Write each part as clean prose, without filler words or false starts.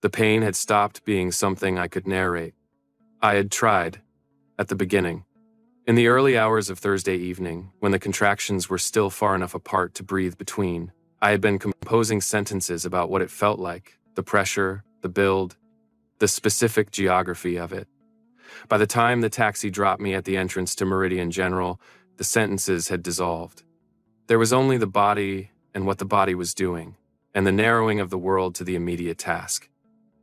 The pain had stopped being something I could narrate. I had tried, at the beginning. In the early hours of Thursday evening, when the contractions were still far enough apart to breathe between, I had been composing sentences about what it felt like, the pressure, the build, the specific geography of it. By the time the taxi dropped me at the entrance to Meridian General, the sentences had dissolved. There was only the body and what the body was doing, and the narrowing of the world to the immediate task.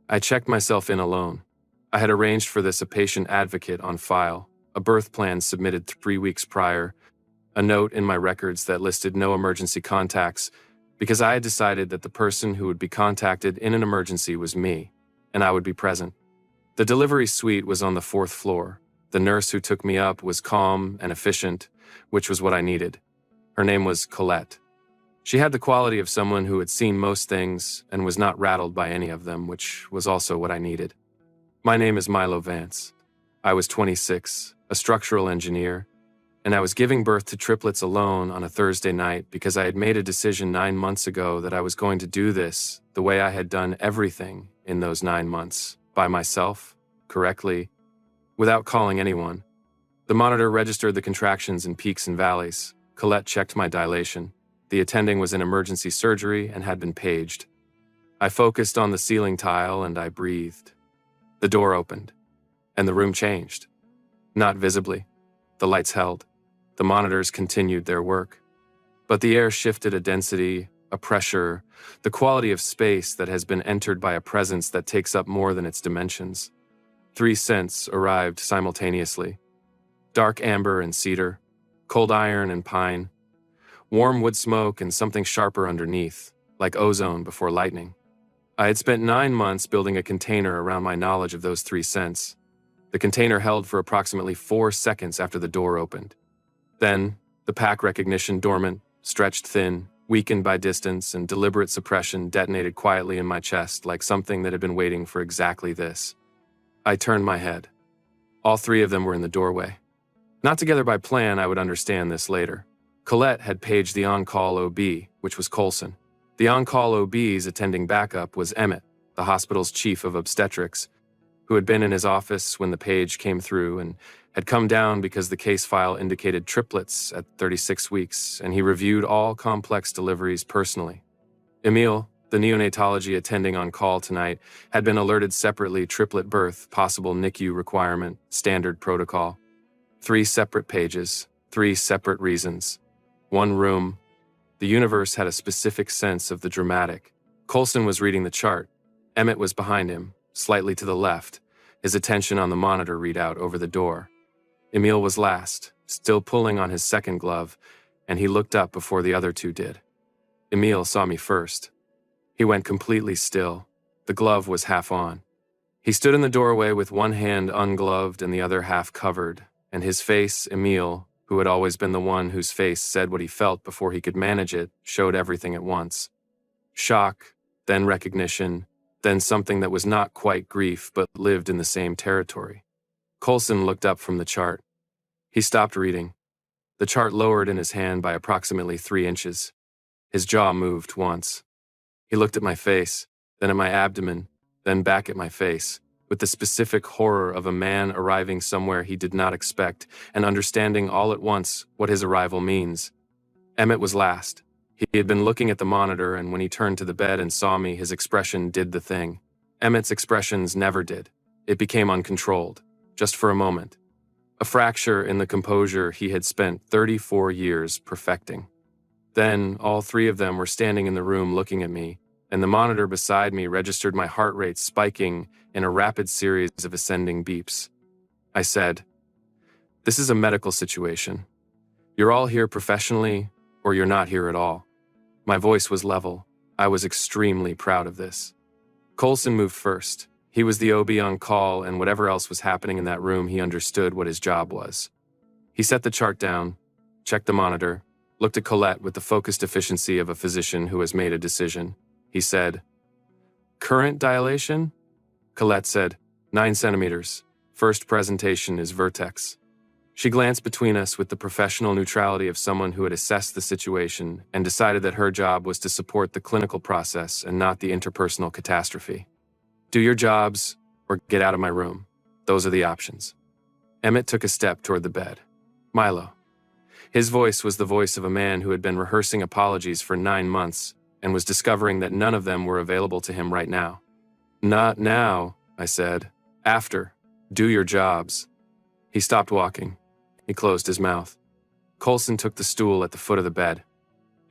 I checked myself in alone. I had arranged for this a patient advocate on file, a birth plan submitted 3 weeks prior, a note in my records that listed no emergency contacts, because I had decided that the person who would be contacted in an emergency was me, and I would be present. The delivery suite was on the 4th floor. The nurse who took me up was calm and efficient, which was what I needed. Her name was Colette. She had the quality of someone who had seen most things and was not rattled by any of them, which was also what I needed. My name is Milo Vance. I was 26, a structural engineer, and I was giving birth to triplets alone on a Thursday night because I had made a decision 9 months ago that I was going to do this the way I had done everything in those 9 months, by myself, correctly, without calling anyone. The monitor registered the contractions in peaks and valleys. Colette checked my dilation. The attending was in emergency surgery and had been paged. I focused on the ceiling tile and I breathed. The door opened, and the room changed. Not visibly. The lights held. The monitors continued their work. But the air shifted a density, a pressure, the quality of space that has been entered by a presence that takes up more than its dimensions. 3 scents arrived simultaneously. Dark amber and cedar, cold iron and pine, warm wood smoke and something sharper underneath, like ozone before lightning. I had spent 9 months building a container around my knowledge of those 3 scents. The container held for approximately 4 seconds after the door opened. Then, the pack recognition dormant, stretched thin, weakened by distance and deliberate suppression detonated quietly in my chest like something that had been waiting for exactly this. I turned my head. All 3 of them were in the doorway. Not together by plan, I would understand this later. Colette had paged the on-call OB, which was Coulson. The on-call OB's attending backup was Emmett, the hospital's chief of obstetrics, who had been in his office when the page came through and had come down because the case file indicated triplets at 36 weeks, and he reviewed all complex deliveries personally. Emile, the neonatology attending on call tonight, had been alerted separately triplet birth, possible NICU requirement, standard protocol. 3 separate pages, 3 separate reasons. 1 room. The universe had a specific sense of the dramatic. Coulson was reading the chart. Emmett was behind him, slightly to the left, his attention on the monitor readout over the door. Emile was last, still pulling on his second glove, and he looked up before the other 2 did. Emile saw me first. He went completely still. The glove was half on. He stood in the doorway with one hand ungloved and the other half covered, and his face, Emile, who had always been the one whose face said what he felt before he could manage it, showed everything at once. Shock, then recognition, then something that was not quite grief but lived in the same territory. Coulson looked up from the chart. He stopped reading. The chart lowered in his hand by approximately 3 inches. His jaw moved once. He looked at my face, then at my abdomen, then back at my face, with the specific horror of a man arriving somewhere he did not expect and understanding all at once what his arrival means. Emmett was last. He had been looking at the monitor, and when he turned to the bed and saw me, his expression did the thing. Emmett's expressions never did. It became uncontrolled, just for a moment. A fracture in the composure he had spent 34 years perfecting. Then, all 3 of them were standing in the room looking at me, and the monitor beside me registered my heart rate spiking in a rapid series of ascending beeps. I said, "This is a medical situation. You're all here professionally, or you're not here at all." My voice was level. I was extremely proud of this. Coulson moved first. He was the OB on call, and whatever else was happening in that room, he understood what his job was. He set the chart down, checked the monitor, looked at Colette with the focused efficiency of a physician who has made a decision. He said, "Current dilation?" Colette said, 9 centimeters. First presentation is vertex. She glanced between us with the professional neutrality of someone who had assessed the situation and decided that her job was to support the clinical process and not the interpersonal catastrophe. Do your jobs or get out of my room. Those are the options. Emmett took a step toward the bed. Milo. His voice was the voice of a man who had been rehearsing apologies for 9 months and was discovering that none of them were available to him right now. Not now, I said. After. Do your jobs. He stopped walking. He closed his mouth. Coulson took the stool at the foot of the bed.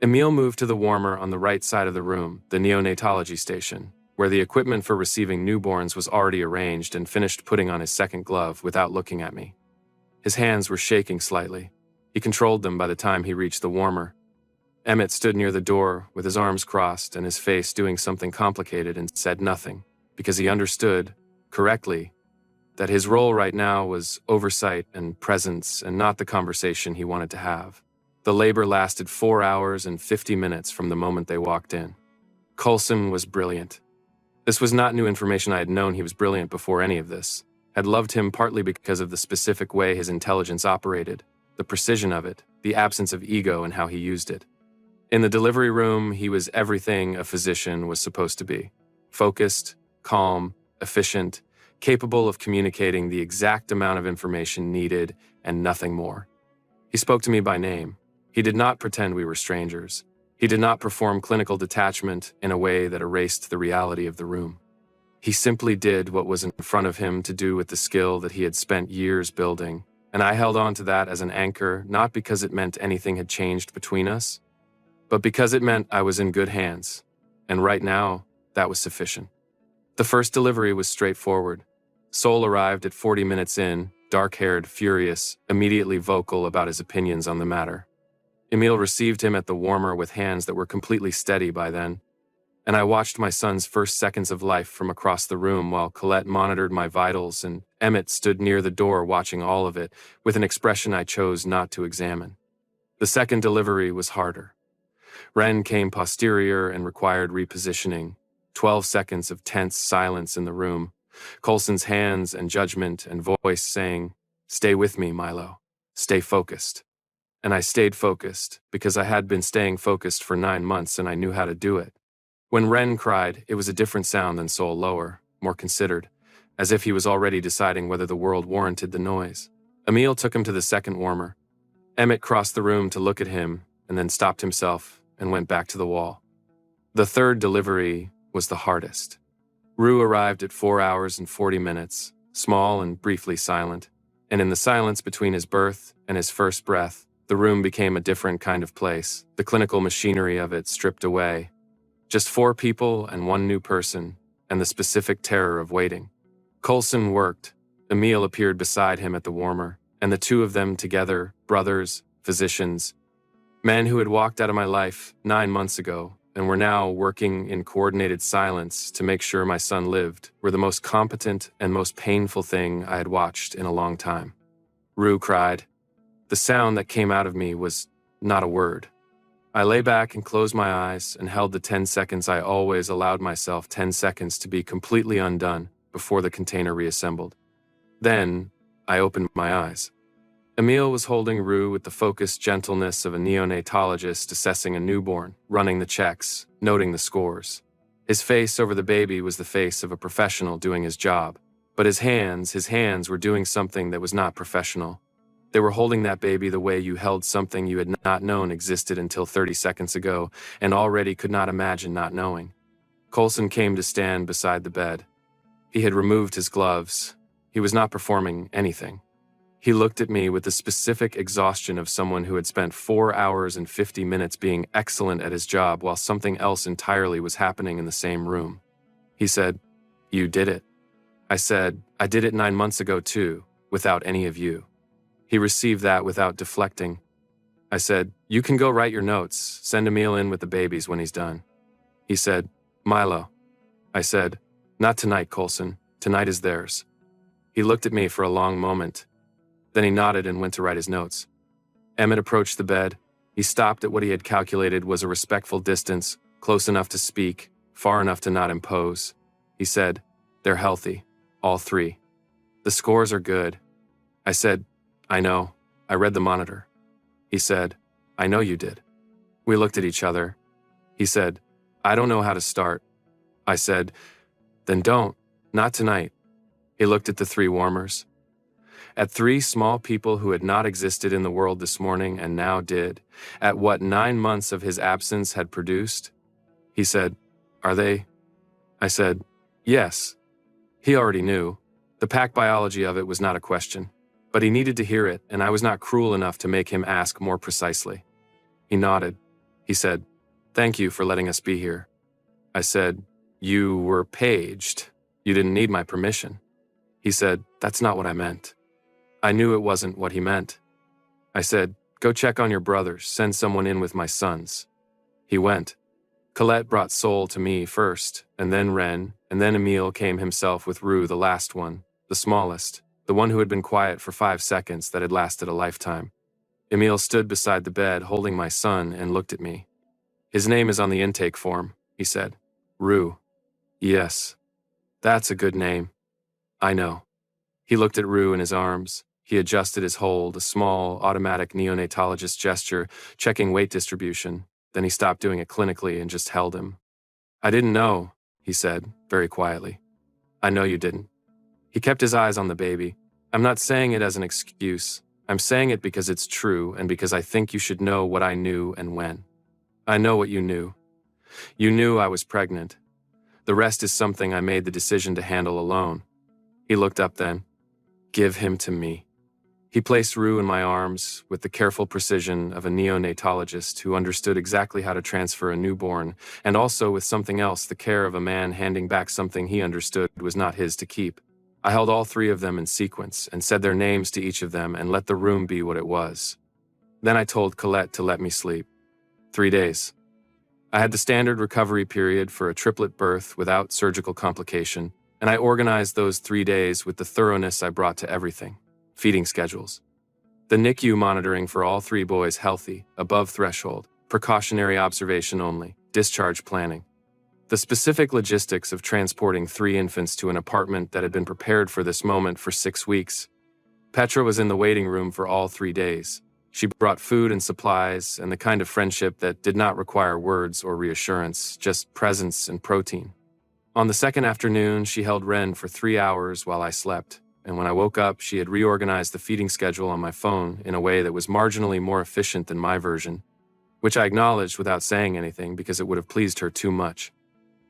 Emil moved to the warmer on the right side of the room, the neonatology station, where the equipment for receiving newborns was already arranged, and finished putting on his second glove without looking at me. His hands were shaking slightly. He controlled them by the time he reached the warmer. Emmett stood near the door with his arms crossed and his face doing something complicated and said nothing, because he understood, correctly, that his role right now was oversight and presence and not the conversation he wanted to have. The labor lasted 4 hours and 50 minutes from the moment they walked in. Coulson was brilliant. This was not new information. I had known he was brilliant before any of this. Had loved him partly because of the specific way his intelligence operated, the precision of it, the absence of ego and how he used it. In the delivery room, he was everything a physician was supposed to be. Focused, calm, efficient, capable of communicating the exact amount of information needed and nothing more. He spoke to me by name. He did not pretend we were strangers. He did not perform clinical detachment in a way that erased the reality of the room. He simply did what was in front of him to do with the skill that he had spent years building, and I held on to that as an anchor, not because it meant anything had changed between us, but because it meant I was in good hands, and right now, that was sufficient. The first delivery was straightforward. Sol arrived at 40 minutes in, dark-haired, furious, immediately vocal about his opinions on the matter. Emil received him at the warmer with hands that were completely steady by then, and I watched my son's first seconds of life from across the room while Colette monitored my vitals and Emmett stood near the door watching all of it with an expression I chose not to examine. The second delivery was harder. Ren came posterior and required repositioning. 12 seconds of tense silence in the room. Coulson's hands and judgment and voice saying, "Stay with me, Milo. Stay focused." And I stayed focused because I had been staying focused for 9 months and I knew how to do it. When Ren cried, it was a different sound than Sol, lower, more considered, as if he was already deciding whether the world warranted the noise. Emil took him to the second warmer. Emmett crossed the room to look at him and then stopped himself and went back to the wall. The third delivery was the hardest. Rue arrived at 4 hours and 40 minutes, small and briefly silent, and in the silence between his birth and his first breath, the room became a different kind of place, the clinical machinery of it stripped away. Just 4 people and 1 new person, and the specific terror of waiting. Coulson worked. Emil appeared beside him at the warmer, and the two of them together, brothers, physicians, men who had walked out of my life 9 months ago and were now working in coordinated silence to make sure my son lived, were the most competent and most painful thing I had watched in a long time. Rue cried. The sound that came out of me was not a word. I lay back and closed my eyes and held the 10 seconds I always allowed myself 10 seconds to be completely undone before the container reassembled. Then, I opened my eyes. Emil was holding Rue with the focused gentleness of a neonatologist assessing a newborn, running the checks, noting the scores. His face over the baby was the face of a professional doing his job, but his hands were doing something that was not professional. They were holding that baby the way you held something you had not known existed until 30 seconds ago and already could not imagine not knowing. Coulson came to stand beside the bed. He had removed his gloves. He was not performing anything. He looked at me with the specific exhaustion of someone who had spent 4 hours and 50 minutes being excellent at his job while something else entirely was happening in the same room. He said, "You did it." I said, "I did it 9 months ago too, without any of you." He received that without deflecting. I said, "You can go write your notes. Send Emil in with the babies when he's done." He said, "Milo." I said, "Not tonight, Coulson. Tonight is theirs." He looked at me for a long moment. Then he nodded and went to write his notes. Emmett approached the bed. He stopped at what he had calculated was a respectful distance, close enough to speak, far enough to not impose. He said, "They're healthy, all 3. The scores are good." I said, "I know. I read the monitor." He said, "I know you did." We looked at each other. He said, "I don't know how to start." I said, "Then don't. Not tonight. He looked at the three warmers. At three small people who had not existed in the world this morning and now did, at what 9 months of his absence had produced. He said, "Are they?" I said, "Yes." He already knew. The pack biology of it was not a question. But he needed to hear it, and I was not cruel enough to make him ask more precisely. He nodded. He said, "Thank you for letting us be here." I said, "You were paged. You didn't need my permission." He said, "That's not what I meant." I knew it wasn't what he meant. I said, "Go check on your brothers. Send someone in with my sons." He went. Colette brought Sol to me first, and then Ren, and then Emile came himself with Rue, the last one, the smallest, the one who had been quiet for 5 seconds that had lasted a lifetime. Emile stood beside the bed holding my son and looked at me. "His name is on the intake form," he said. "Rue." "Yes. That's a good name." "I know." He looked at Rue in his arms. He adjusted his hold, a small, automatic neonatologist gesture, checking weight distribution. Then he stopped doing it clinically and just held him. "I didn't know," he said, very quietly. "I know you didn't." He kept his eyes on the baby. "I'm not saying it as an excuse. I'm saying it because it's true and because I think you should know what I knew and when. I know what you knew. You knew I was pregnant. The rest is something I made the decision to handle alone." He looked up then. "Give him to me." He placed Rue in my arms with the careful precision of a neonatologist who understood exactly how to transfer a newborn, and also with something else, the care of a man handing back something he understood was not his to keep. I held all three of them in sequence and said their names to each of them and let the room be what it was. Then I told Colette to let me sleep. 3 days. I had the standard recovery period for a triplet birth without surgical complication, and I organized those 3 days with the thoroughness I brought to everything. Feeding schedules. The NICU monitoring for all 3 boys healthy, above threshold, precautionary observation only, discharge planning. The specific logistics of transporting 3 infants to an apartment that had been prepared for this moment for 6 weeks. Petra was in the waiting room for all 3 days. She brought food and supplies and the kind of friendship that did not require words or reassurance, just presence and protein. On the second afternoon, she held Ren for 3 hours while I slept. And when I woke up, she had reorganized the feeding schedule on my phone in a way that was marginally more efficient than my version, which I acknowledged without saying anything because it would have pleased her too much.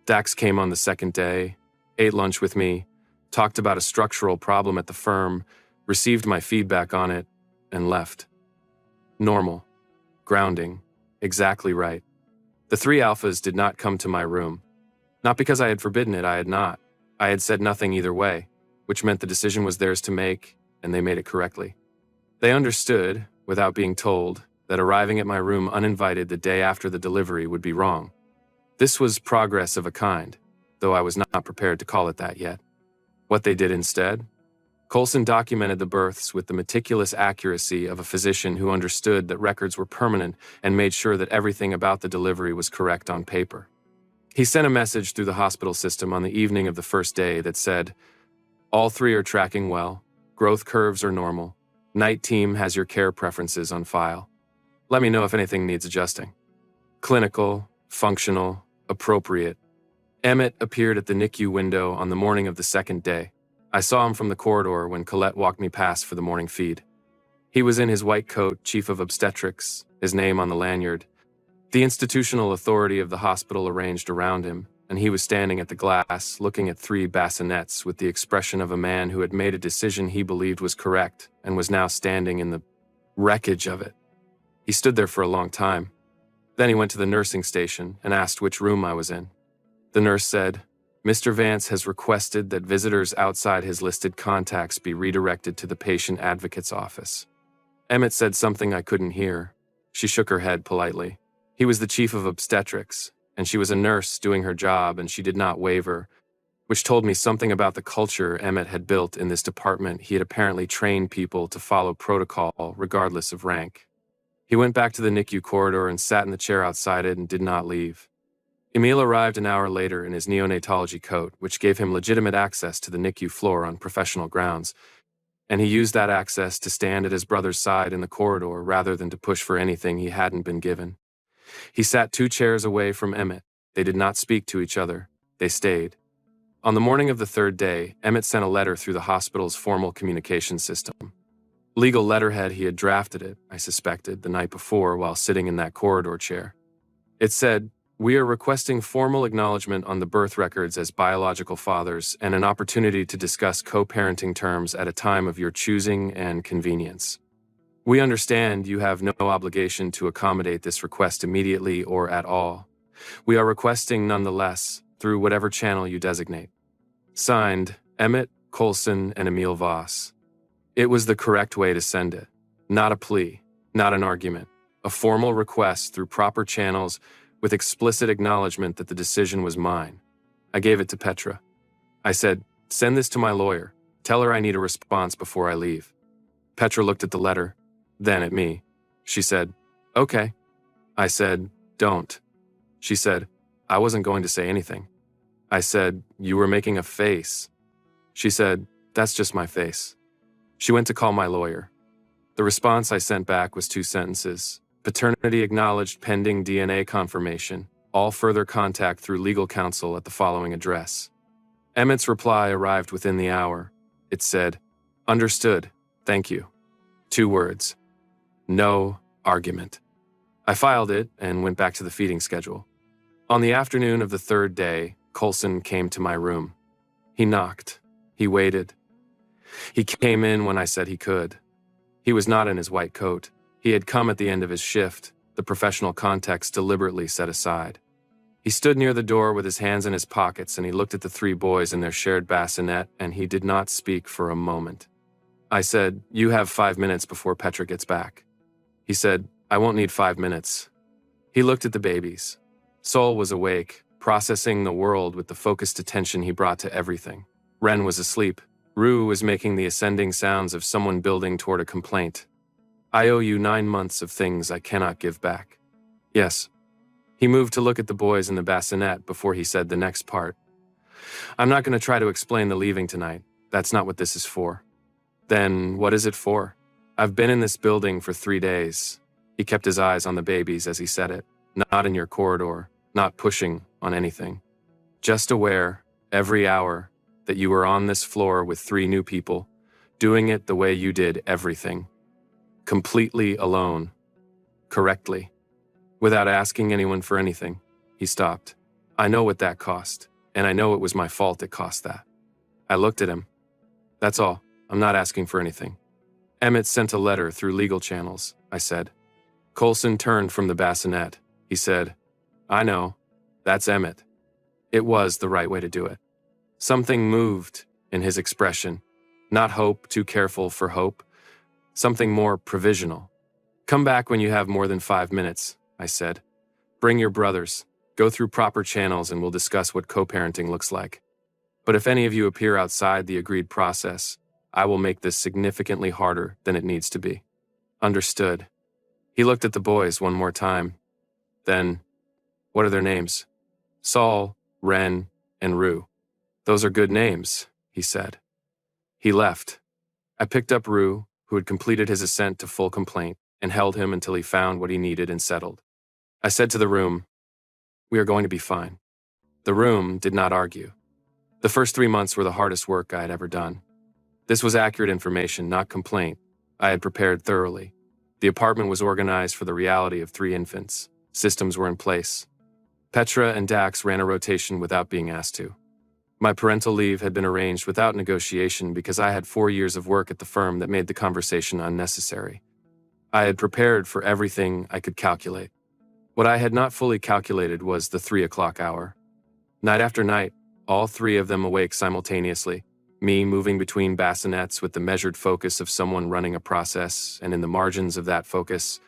Dax came on the second day, ate lunch with me, talked about a structural problem at the firm, received my feedback on it, and left. Normal. Grounding. Exactly right. The 3 alphas did not come to my room. Not because I had forbidden it, I had not. I had said nothing either way, which meant the decision was theirs to make, and they made it correctly. They understood, without being told, that arriving at my room uninvited the day after the delivery would be wrong. This was progress of a kind, though I was not prepared to call it that yet. What they did instead? Coulson documented the births with the meticulous accuracy of a physician who understood that records were permanent and made sure that everything about the delivery was correct on paper. He sent a message through the hospital system on the evening of the first day that said, "All 3 are tracking well. Growth curves are normal. Night team has your care preferences on file. Let me know if anything needs adjusting." Clinical, functional, appropriate. Emmett appeared at the NICU window on the morning of the second day. I saw him from the corridor when Colette walked me past for the morning feed. He was in his white coat, chief of obstetrics, his name on the lanyard. The institutional authority of the hospital arranged around him, and he was standing at the glass, looking at 3 bassinets with the expression of a man who had made a decision he believed was correct and was now standing in the wreckage of it. He stood there for a long time. Then he went to the nursing station and asked which room I was in. The nurse said, "Mr. Vance has requested that visitors outside his listed contacts be redirected to the patient advocate's office." Emmett said something I couldn't hear. She shook her head politely. He was the chief of obstetrics, and she was a nurse doing her job, and she did not waver, which told me something about the culture Emmett had built in this department. He had apparently trained people to follow protocol regardless of rank. He went back to the NICU corridor and sat in the chair outside it and did not leave. Emile arrived an hour later in his neonatology coat, which gave him legitimate access to the NICU floor on professional grounds, and he used that access to stand at his brother's side in the corridor rather than to push for anything he hadn't been given. He sat 2 chairs away from Emmett. They did not speak to each other. They stayed. On the morning of the third day, Emmett sent a letter through the hospital's formal communication system. Legal letterhead, he had drafted it, I suspected, the night before while sitting in that corridor chair. It said, "We are requesting formal acknowledgement on the birth records as biological fathers and an opportunity to discuss co-parenting terms at a time of your choosing and convenience. We understand you have no obligation to accommodate this request immediately or at all. We are requesting nonetheless, through whatever channel you designate." Signed, Emmett, Coulson, and Emil Voss. It was the correct way to send it. Not a plea, not an argument. A formal request through proper channels with explicit acknowledgement that the decision was mine. I gave it to Petra. I said, "Send this to my lawyer. Tell her I need a response before I leave." Petra looked at the letter, then at me. She said, "Okay." I said, "Don't." She said, "I wasn't going to say anything." I said, "You were making a face." She said, "That's just my face." She went to call my lawyer. The response I sent back was 2 sentences. Paternity acknowledged pending DNA confirmation. All further contact through legal counsel at the following address. Emmett's reply arrived within the hour. It said, "Understood. Thank you." 2 words. No argument. I filed it and went back to the feeding schedule. On the afternoon of the third day, Coulson came to my room. He knocked. He waited. He came in when I said he could. He was not in his white coat. He had come at the end of his shift, the professional context deliberately set aside. He stood near the door with his hands in his pockets and he looked at the 3 boys in their shared bassinet and he did not speak for a moment. I said, "You have 5 minutes before Petra gets back." He said, "I won't need 5 minutes." He looked at the babies. Sol was awake, processing the world with the focused attention he brought to everything. Ren was asleep. Rue was making the ascending sounds of someone building toward a complaint. "I owe you 9 months of things I cannot give back." "Yes." He moved to look at the boys in the bassinet before he said the next part. "I'm not going to try to explain the leaving tonight. That's not what this is for." "Then what is it for?" "I've been in this building for 3 days." He kept his eyes on the babies as he said it. "Not in your corridor, not pushing on anything. Just aware, every hour, that you were on this floor with 3 new people, doing it the way you did everything. Completely alone. Correctly. Without asking anyone for anything." He stopped. "I know what that cost, and I know it was my fault it cost that." I looked at him. "That's all. I'm not asking for anything." "Emmett sent a letter through legal channels," I said. Coulson turned from the bassinet. He said, "I know. That's Emmett." It was the right way to do it. Something moved in his expression. Not hope, too careful for hope. Something more provisional. "Come back when you have more than 5 minutes," I said. "Bring your brothers. Go through proper channels and we'll discuss what co-parenting looks like. But if any of you appear outside the agreed process, I will make this significantly harder than it needs to be." "Understood." He looked at the boys one more time. Then, "What are their names?" "Sol, Ren, and Rue." "Those are good names," he said. He left. I picked up Rue, who had completed his ascent to full complaint, and held him until he found what he needed and settled. I said to the room, "We are going to be fine." The room did not argue. The first 3 months were the hardest work I had ever done. This was accurate information, not complaint. I had prepared thoroughly. The apartment was organized for the reality of 3 infants. Systems were in place. Petra and Dax ran a rotation without being asked to. My parental leave had been arranged without negotiation because I had 4 years of work at the firm that made the conversation unnecessary. I had prepared for everything I could calculate. What I had not fully calculated was the 3 o'clock hour. Night after night, all 3 of them awake simultaneously, me moving between bassinets with the measured focus of someone running a process, and in the margins of that focus,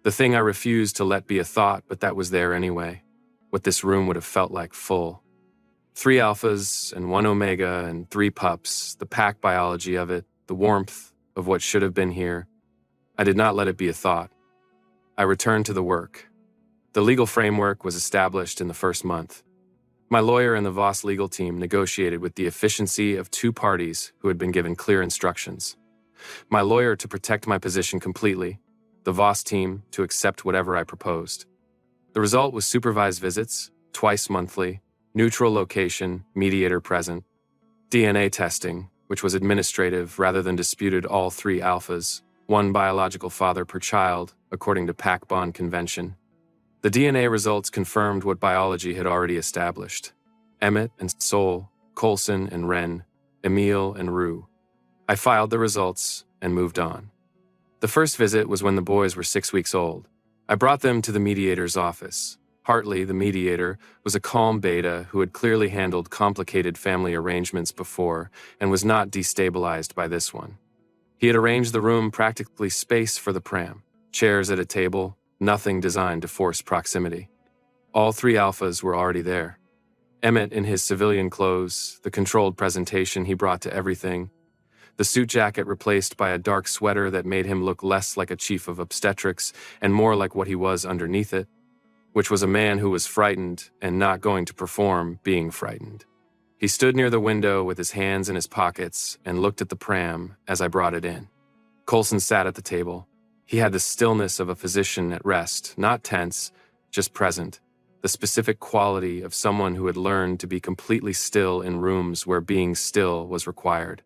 the thing I refused to let be a thought, but that was there anyway, what this room would have felt like full. 3 alphas and 1 omega and 3 pups, the pack biology of it, the warmth of what should have been here. I did not let it be a thought. I returned to the work. The legal framework was established in the first month. My lawyer and the Voss legal team negotiated with the efficiency of 2 parties who had been given clear instructions. My lawyer to protect my position completely, the Voss team to accept whatever I proposed. The result was supervised visits, twice monthly, Neutral location, mediator present. DNA testing, which was administrative rather than disputed all 3 alphas, 1 biological father per child, according to pack bond convention. The DNA results confirmed what biology had already established. Emmett and Sol, Coulson and Wren, Emil and Rue. I filed the results and moved on. The first visit was when the boys were 6 weeks old. I brought them to the mediator's office. Hartley, the mediator, was a calm beta who had clearly handled complicated family arrangements before and was not destabilized by this one. He had arranged the room practically space for the pram, chairs at a table, nothing designed to force proximity. All 3 alphas were already there. Emmett in his civilian clothes, the controlled presentation he brought to everything, the suit jacket replaced by a dark sweater that made him look less like a chief of obstetrics and more like what he was underneath it, which was a man who was frightened and not going to perform being frightened. He stood near the window with his hands in his pockets and looked at the pram as I brought it in. Coulson sat at the table. He had the stillness of a physician at rest, not tense, just present, the specific quality of someone who had learned to be completely still in rooms where being still was required.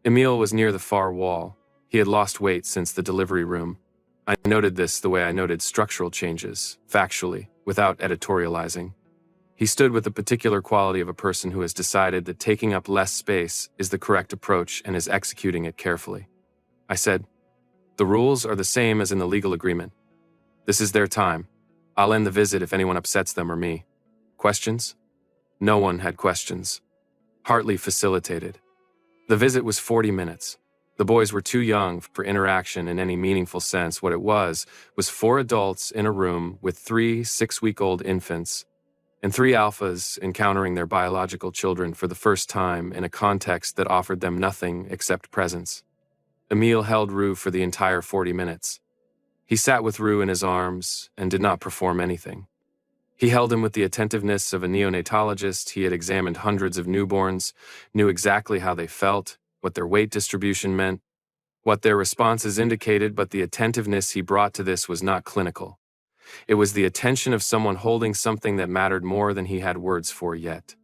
Emil was near the far wall. He had lost weight since the delivery room. I noted this the way I noted structural changes, factually, without editorializing. He stood with the particular quality of a person who has decided that taking up less space is the correct approach and is executing it carefully. I said, "The rules are the same as in the legal agreement. This is their time. I'll end the visit if anyone upsets them or me. Questions?" No one had questions. Hartley facilitated. The visit was 40 minutes. The boys were too young for interaction in any meaningful sense. What it was 4 adults in a room with 3 6-week-old infants and 3 alphas encountering their biological children for the first time in a context that offered them nothing except presence. Emil held Rue for the entire 40 minutes. He sat with Rue in his arms and did not perform anything. He held him with the attentiveness of a neonatologist. He had examined hundreds of newborns, knew exactly how they felt, what their weight distribution meant, what their responses indicated, but the attentiveness he brought to this was not clinical. It was the attention of someone holding something that mattered more than he had words for yet.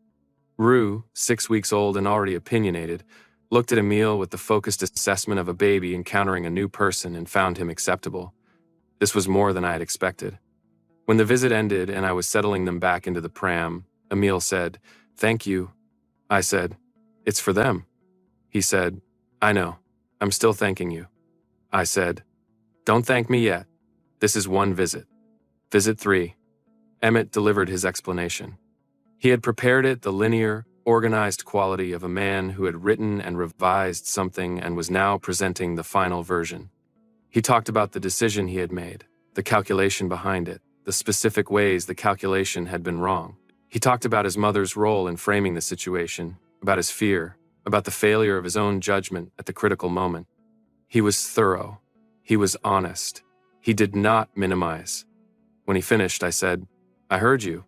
Rue, 6 weeks old and already opinionated, looked at Emil with the focused assessment of a baby encountering a new person and found him acceptable. This was more than I had expected. When the visit ended and I was settling them back into the pram, Emil said, "Thank you." I said, "It's for them." He said, "I know. I'm still thanking you." I said, "Don't thank me yet. This is one visit. Visit 3. Emmett delivered his explanation. He had prepared it the linear, organized quality of a man who had written and revised something and was now presenting the final version. He talked about the decision he had made, the calculation behind it, the specific ways the calculation had been wrong. He talked about his mother's role in framing the situation, about his fear, about the failure of his own judgment at the critical moment. He was thorough. He was honest. He did not minimize. When he finished, I said, "I heard you."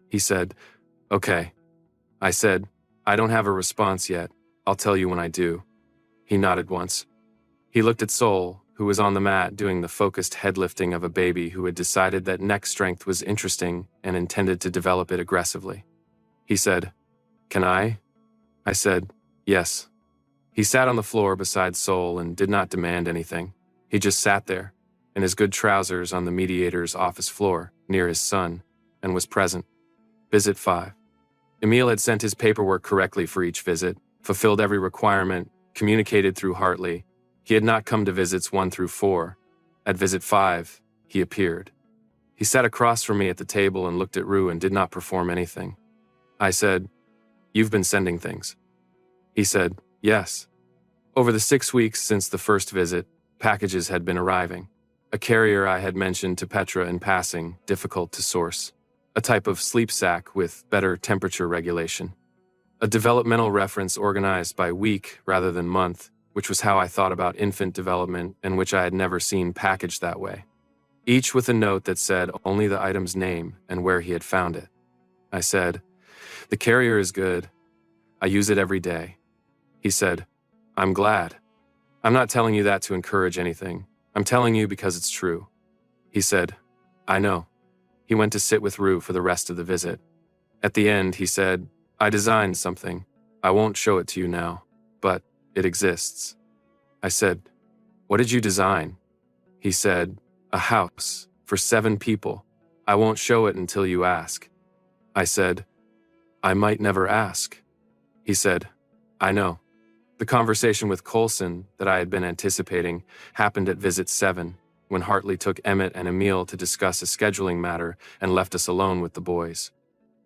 He said, "Okay." I said, "I don't have a response yet. I'll tell you when I do." He nodded once. He looked at Sol, who was on the mat doing the focused head lifting of a baby who had decided that neck strength was interesting and intended to develop it aggressively. He said, "Can I?" I said, "Yes." He sat on the floor beside Sol and did not demand anything. He just sat there, in his good trousers on the mediator's office floor, near his son, and was present. Visit 5. Emil had sent his paperwork correctly for each visit, fulfilled every requirement, communicated through Hartley. He had not come to visits 1 through 4. At visit 5, he appeared. He sat across from me at the table and looked at Rue and did not perform anything. I said, "You've been sending things." He said, "Yes." Over the 6 weeks since the first visit, packages had been arriving. A carrier I had mentioned to Petra in passing, difficult to source. A type of sleep sack with better temperature regulation. A developmental reference organized by week rather than month, which was how I thought about infant development and which I had never seen packaged that way. Each with a note that said only the item's name and where he had found it. I said, "The carrier is good. I use it every day." He said, "I'm glad. I'm not telling you that to encourage anything. I'm telling you because it's true." He said, "I know." He went to sit with Rue for the rest of the visit. At the end, he said, I designed something. I won't show it to you now, but it exists. I said, what did you design? He said, a house for 7 people. I won't show it until you ask. I said, I might never ask. He said, I know. The conversation with Coulson that I had been anticipating happened at visit 7, when Hartley took Emmett and Emil to discuss a scheduling matter and left us alone with the boys.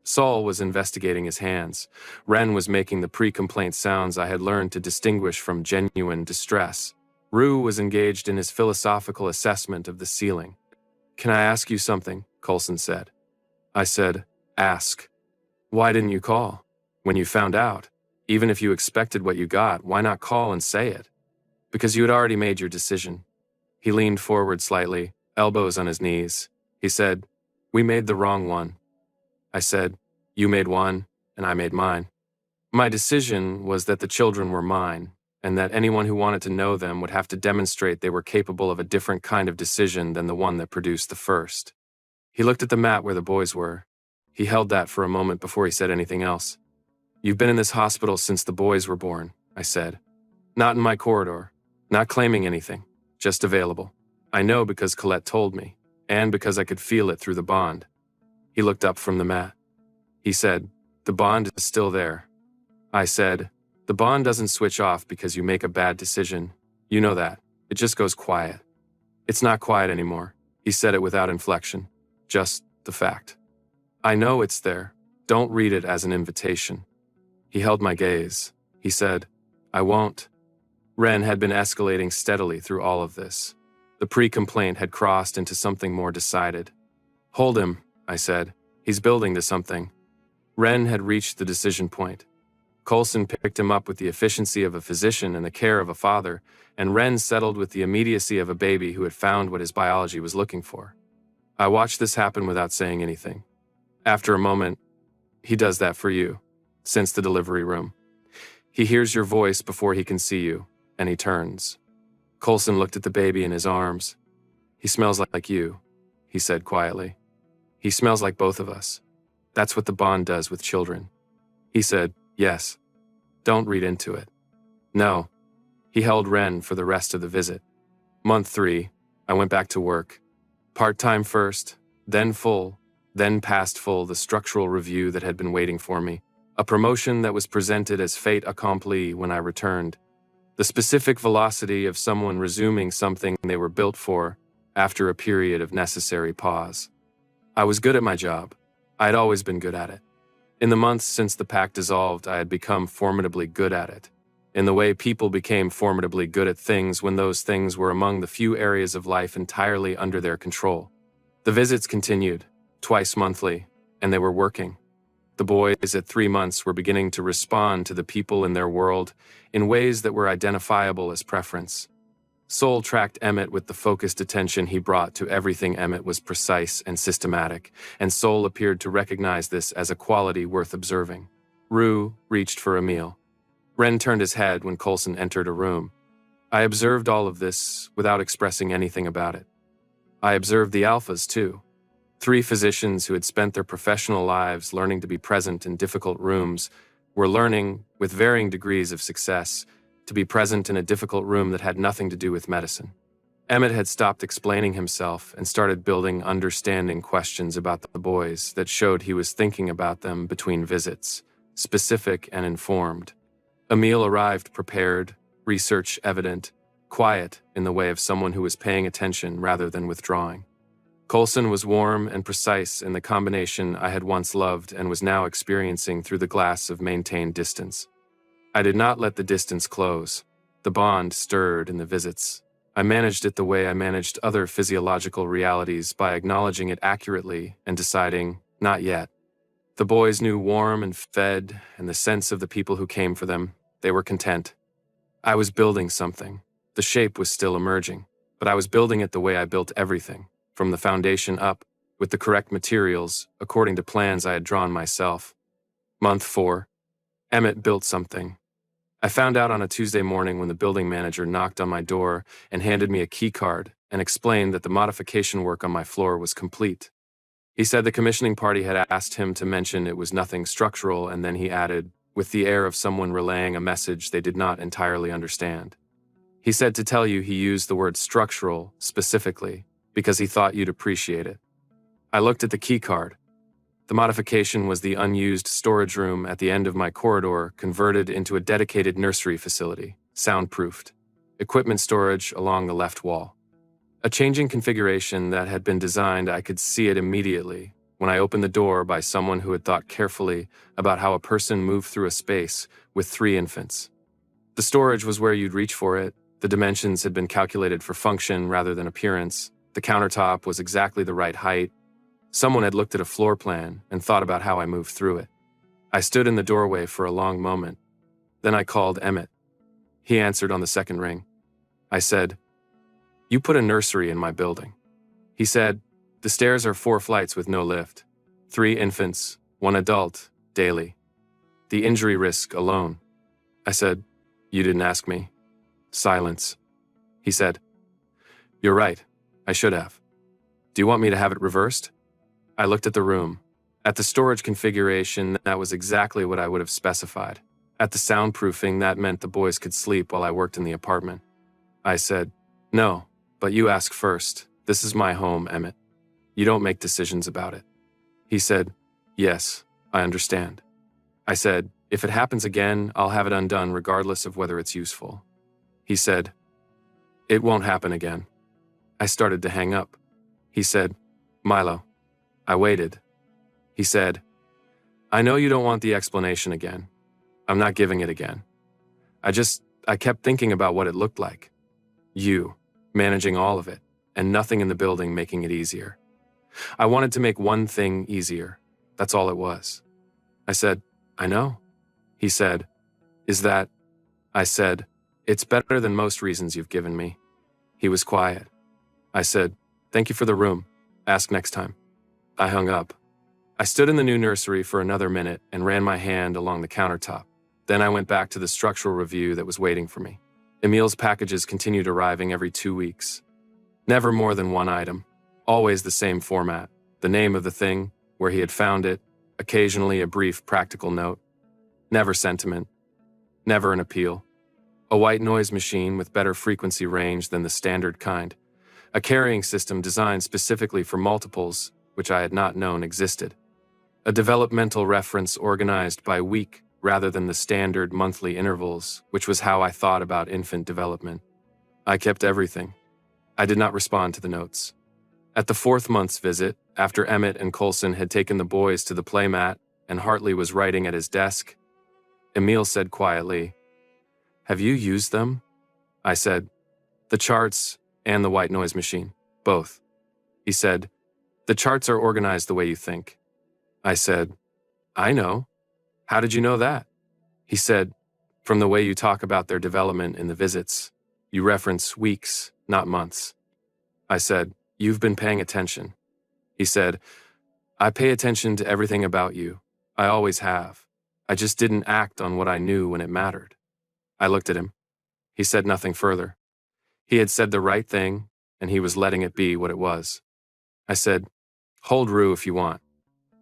Saul was investigating his hands. Ren was making the pre-complaint sounds I had learned to distinguish from genuine distress. Rue was engaged in his philosophical assessment of the ceiling. Can I ask you something? Coulson said. I said, ask. Why didn't you call? When you found out, even if you expected what you got, why not call and say it? Because you had already made your decision. He leaned forward slightly, elbows on his knees. He said, we made the wrong one. I said, you made one, and I made mine. My decision was that the children were mine, and that anyone who wanted to know them would have to demonstrate they were capable of a different kind of decision than the one that produced the first. He looked at the mat where the boys were. He held that for a moment before he said anything else. You've been in this hospital since the boys were born, I said. Not in my corridor, not claiming anything, just available. I know because Colette told me, and because I could feel it through the bond. He looked up from the mat. He said, the bond is still there. I said, the bond doesn't switch off because you make a bad decision. You know that. It just goes quiet. It's not quiet anymore. He said it without inflection. Just the fact. I know it's there. Don't read it as an invitation. He held my gaze. He said, I won't. Ren had been escalating steadily through all of this. The pre-complaint had crossed into something more decided. Hold him, I said. He's building to something. Ren had reached the decision point. Coulson picked him up with the efficiency of a physician and the care of a father, and Ren settled with the immediacy of a baby who had found what his biology was looking for. I watched this happen without saying anything. After a moment, he does that for you, since the delivery room. He hears your voice before he can see you, and he turns. Coulson looked at the baby in his arms. He smells like you, he said quietly. He smells like both of us. That's what the bond does with children. He said, yes. Don't read into it. No. He held Ren for the rest of the visit. Month 3, I went back to work. Part-time first, then full, then past full, the structural review that had been waiting for me. A promotion that was presented as fait accompli when I returned. The specific velocity of someone resuming something they were built for after a period of necessary pause. I was good at my job. I had always been good at it. In the months since the pact dissolved, I had become formidably good at it. In the way people became formidably good at things when those things were among the few areas of life entirely under their control. The visits continued, twice monthly, and they were working. The boys at 3 months were beginning to respond to the people in their world in ways that were identifiable as preference. Sol tracked Emmett with the focused attention he brought to everything. Emmett was precise and systematic, and Sol appeared to recognize this as a quality worth observing. Rue reached for Emil. Ren turned his head when Coulson entered a room. I observed all of this without expressing anything about it. I observed the alphas, too. 3 physicians who had spent their professional lives learning to be present in difficult rooms were learning, with varying degrees of success, to be present in a difficult room that had nothing to do with medicine. Emmett had stopped explaining himself and started building understanding questions about the boys that showed he was thinking about them between visits, specific and informed. Emil arrived prepared, research evident, quiet in the way of someone who was paying attention rather than withdrawing. Coulson was warm and precise in the combination I had once loved and was now experiencing through the glass of maintained distance. I did not let the distance close. The bond stirred in the visits. I managed it the way I managed other physiological realities, by acknowledging it accurately and deciding, not yet. The boys knew warm and fed, and the sense of the people who came for them. They were content. I was building something. The shape was still emerging, but I was building it the way I built everything, from the foundation up, with the correct materials, according to plans I had drawn myself. Month 4. Emmett built something. I found out on a Tuesday morning when the building manager knocked on my door and handed me a key card and explained that the modification work on my floor was complete. He said the commissioning party had asked him to mention it was nothing structural, and then he added, with the air of someone relaying a message they did not entirely understand. He said to tell you he used the word structural specifically because he thought you'd appreciate it. I looked at the key card. The modification was the unused storage room at the end of my corridor converted into a dedicated nursery facility, soundproofed. Equipment storage along the left wall. A changing configuration that had been designed, I could see it immediately when I opened the door by someone who had thought carefully about how a person moved through a space with 3 infants. The storage was where you'd reach for it. The dimensions had been calculated for function rather than appearance. The countertop was exactly the right height. Someone had looked at a floor plan and thought about how I moved through it. I stood in the doorway for a long moment. Then I called Emmett. He answered on the second ring. I said, "You put a nursery in my building." He said, "The stairs are 4 flights with no lift. 3 infants, 1 adult, daily. The injury risk alone." I said, "You didn't ask me." Silence. He said, "You're right. I should have. Do you want me to have it reversed?" I looked at the room. At the storage configuration, that was exactly what I would have specified. At the soundproofing, that meant the boys could sleep while I worked in the apartment. I said, "No, but you ask first. This is my home, Emmett. You don't make decisions about it." He said, "Yes, I understand." I said, "If it happens again, I'll have it undone regardless of whether it's useful." He said, "It won't happen again." I started to hang up. He said, "Milo." I waited. He said, "I know you don't want the explanation again. I'm not giving it again. I kept thinking about what it looked like. You, managing all of it, and nothing in the building making it easier. I wanted to make one thing easier. That's all it was." I said, "I know." He said, "Is that?" I said, "It's better than most reasons you've given me." He was quiet. I said, "Thank you for the room. Ask next time." I hung up. I stood in the new nursery for another minute and ran my hand along the countertop. Then I went back to the structural review that was waiting for me. Emil's packages continued arriving every 2 weeks. Never more than 1 item. Always the same format. The name of the thing, where he had found it, occasionally a brief practical note. Never sentiment. Never an appeal. A white noise machine with better frequency range than the standard kind. A carrying system designed specifically for multiples, which I had not known existed. A developmental reference organized by week rather than the standard monthly intervals, which was how I thought about infant development. I kept everything. I did not respond to the notes. At the 4th month's visit, after Emmett and Coulson had taken the boys to the playmat and Hartley was writing at his desk, Emil said quietly, "Have you used them?" I said, "The charts and the white noise machine, both." He said, "The charts are organized the way you think." I said, "I know. How did you know that?" He said, "From the way you talk about their development in the visits. You reference weeks, not months." I said, "You've been paying attention." He said, "I pay attention to everything about you. I always have. I just didn't act on what I knew when it mattered." I looked at him. He said nothing further. He had said the right thing, and he was letting it be what it was. I said, "Hold Rue if you want."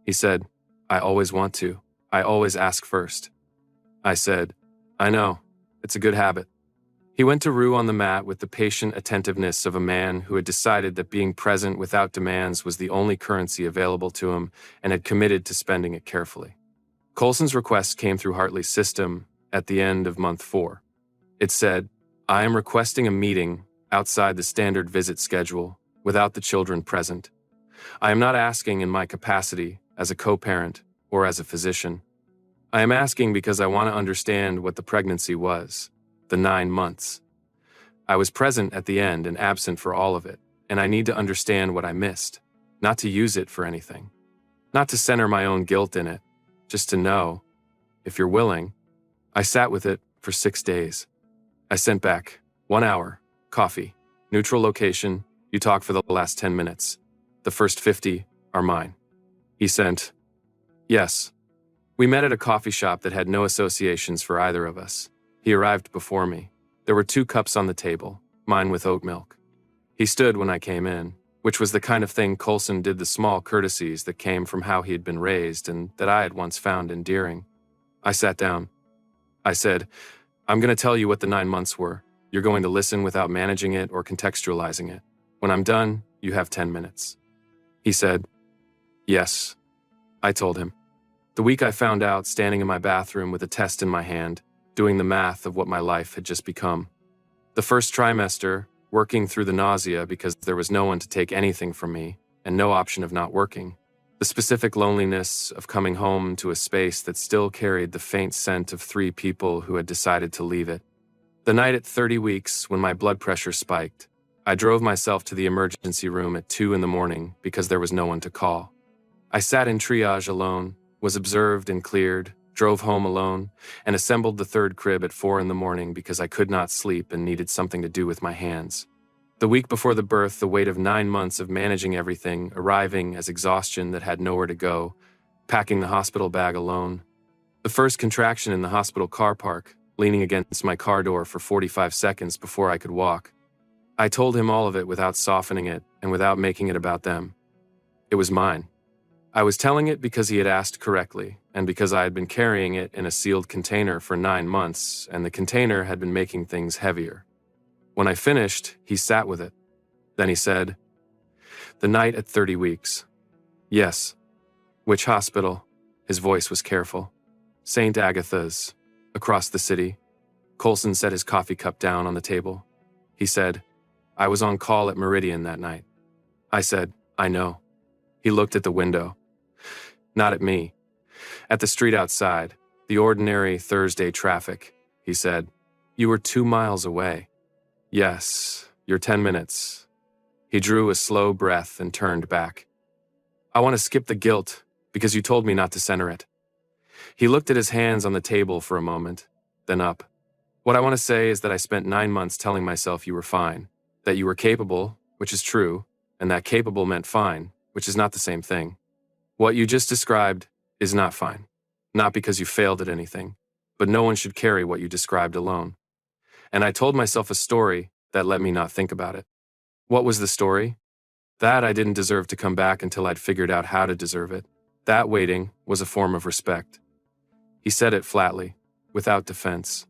He said, "I always want to. I always ask first." I said, "I know. It's a good habit." He went to Rue on the mat with the patient attentiveness of a man who had decided that being present without demands was the only currency available to him and had committed to spending it carefully. Coulson's request came through Hartley's system at the end of month 4. It said, "I am requesting a meeting outside the standard visit schedule without the children present. I am not asking in my capacity as a co-parent or as a physician. I am asking because I want to understand what the pregnancy was, the 9 months. I was present at the end and absent for all of it, and I need to understand what I missed, not to use it for anything, not to center my own guilt in it, just to know, if you're willing." I sat with it for 6 days. I sent back, 1 hour, coffee, neutral location, you talk for the last 10 minutes. The first 50 are mine. He sent, "Yes." We met at a coffee shop that had no associations for either of us. He arrived before me. There were 2 cups on the table, mine with oat milk. He stood when I came in. which was the kind of thing Coulson did, the small courtesies that came from how he had been raised and that I had once found endearing. I sat down. I said, "I'm going to tell you what the 9 months were. You're going to listen without managing it or contextualizing it. When I'm done, you have 10 minutes. He said, "Yes." I told him. The week I found out, standing in my bathroom with a test in my hand, doing the math of what my life had just become. The first trimester, working through the nausea because there was no one to take anything from me, and no option of not working. The specific loneliness of coming home to a space that still carried the faint scent of 3 people who had decided to leave it. The night at 30 weeks, when my blood pressure spiked, I drove myself to the emergency room at 2 in the morning because there was no one to call. I sat in triage alone, was observed and cleared, drove home alone, and assembled the 3rd crib at 4 in the morning because I could not sleep and needed something to do with my hands. The week before the birth, the weight of 9 months of managing everything, arriving as exhaustion that had nowhere to go, packing the hospital bag alone. The first contraction in the hospital car park, leaning against my car door for 45 seconds before I could walk. I told him all of it without softening it and without making it about them. It was mine. I was telling it because he had asked correctly, and because I had been carrying it in a sealed container for 9 months, and the container had been making things heavier. When I finished, he sat with it. Then he said, "The night at 30 weeks. Yes." "Which hospital?" His voice was careful. "St. Agatha's, across the city." Coulson set his coffee cup down on the table. He said, "I was on call at Meridian that night." I said, "I know." He looked at the window. Not at me. At the street outside, the ordinary Thursday traffic, he said, "You were 2 miles away." "Yes, you're 10 minutes. He drew a slow breath and turned back. "I want to skip the guilt, because you told me not to center it." He looked at his hands on the table for a moment, then up. "What I want to say is that I spent 9 months telling myself you were fine, that you were capable, which is true, and that capable meant fine, which is not the same thing. What you just described is not fine. Not because you failed at anything, but no one should carry what you described alone. And I told myself a story that let me not think about it. What was the story? That I didn't deserve to come back until I'd figured out how to deserve it. That waiting was a form of respect." He said it flatly, without defense.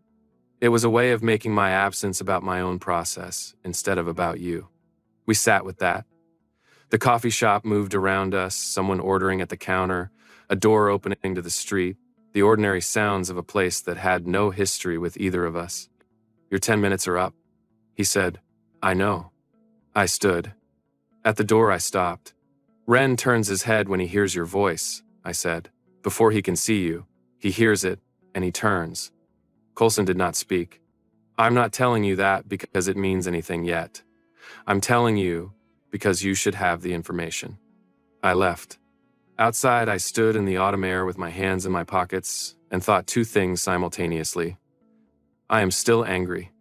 It was a way of making my absence about my own process instead of about you. We sat with that. The coffee shop moved around us, someone ordering at the counter, a door opening to the street, the ordinary sounds of a place that had no history with either of us. "Your 10 minutes are up." He said, "I know." I stood. At the door I stopped. "Ren turns his head when he hears your voice," I said. "Before he can see you, he hears it, and he turns." Coulson did not speak. "I'm not telling you that because it means anything yet. I'm telling you because you should have the information." I left. Outside, I stood in the autumn air with my hands in my pockets and thought 2 things simultaneously. I am still angry,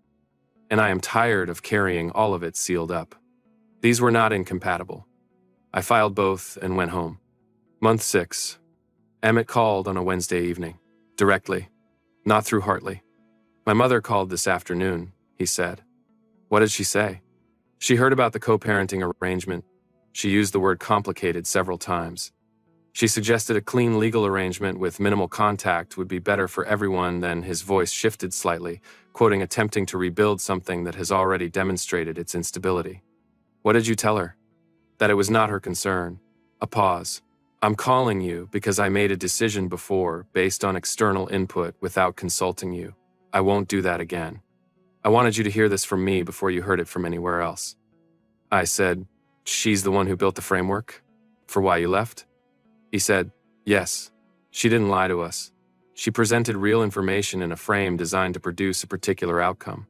and I am tired of carrying all of it sealed up. These were not incompatible. I filed both and went home. Month 6. Emmett called on a Wednesday evening. Directly. Not through Hartley. "My mother called this afternoon," he said. "What did she say?" "She heard about the co-parenting arrangement." She used the word complicated several times. "She suggested a clean legal arrangement with minimal contact would be better for everyone." Then his voice shifted slightly, quoting, "attempting to rebuild something that has already demonstrated its instability." "What did you tell her?" "That it was not her concern." A pause. "I'm calling you because I made a decision before based on external input without consulting you. I won't do that again. I wanted you to hear this from me before you heard it from anywhere else." I said, "She's the one who built the framework for why you left?" He said, "Yes. She didn't lie to us. She presented real information in a frame designed to produce a particular outcome.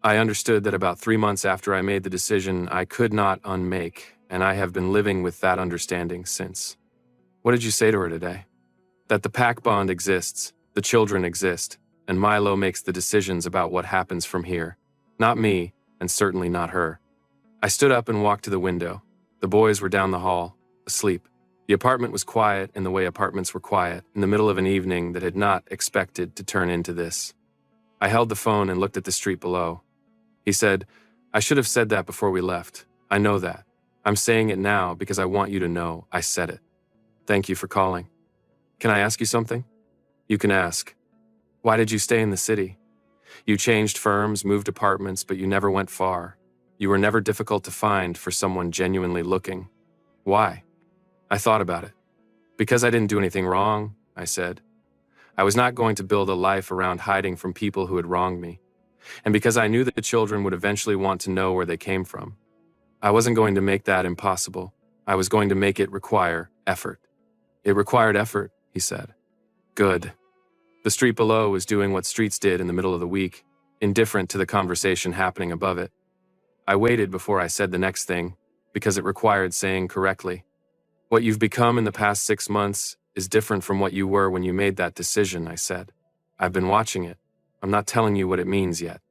I understood that about 3 months after I made the decision I could not unmake, and I have been living with that understanding since." "What did you say to her today?" "That the pack bond exists, the children exist, and Milo makes the decisions about what happens from here. Not me, and certainly not her." I stood up and walked to the window. The boys were down the hall, asleep. The apartment was quiet in the way apartments were quiet, in the middle of an evening that had not expected to turn into this. I held the phone and looked at the street below. He said, "I should have said that before we left. I know that. I'm saying it now because I want you to know I said it. Thank you for calling. Can I ask you something? You can ask. Why did you stay in the city? You changed firms, moved apartments, but you never went far. You were never difficult to find for someone genuinely looking. Why? I thought about it. Because I didn't do anything wrong, I said. I was not going to build a life around hiding from people who had wronged me. And because I knew that the children would eventually want to know where they came from. I wasn't going to make that impossible. I was going to make it require effort. It required effort, he said. Good. The street below was doing what streets did in the middle of the week, indifferent to the conversation happening above it. I waited before I said the next thing, because it required saying correctly. What you've become in the past 6 months is different from what you were when you made that decision, I said. I've been watching it. I'm not telling you what it means yet.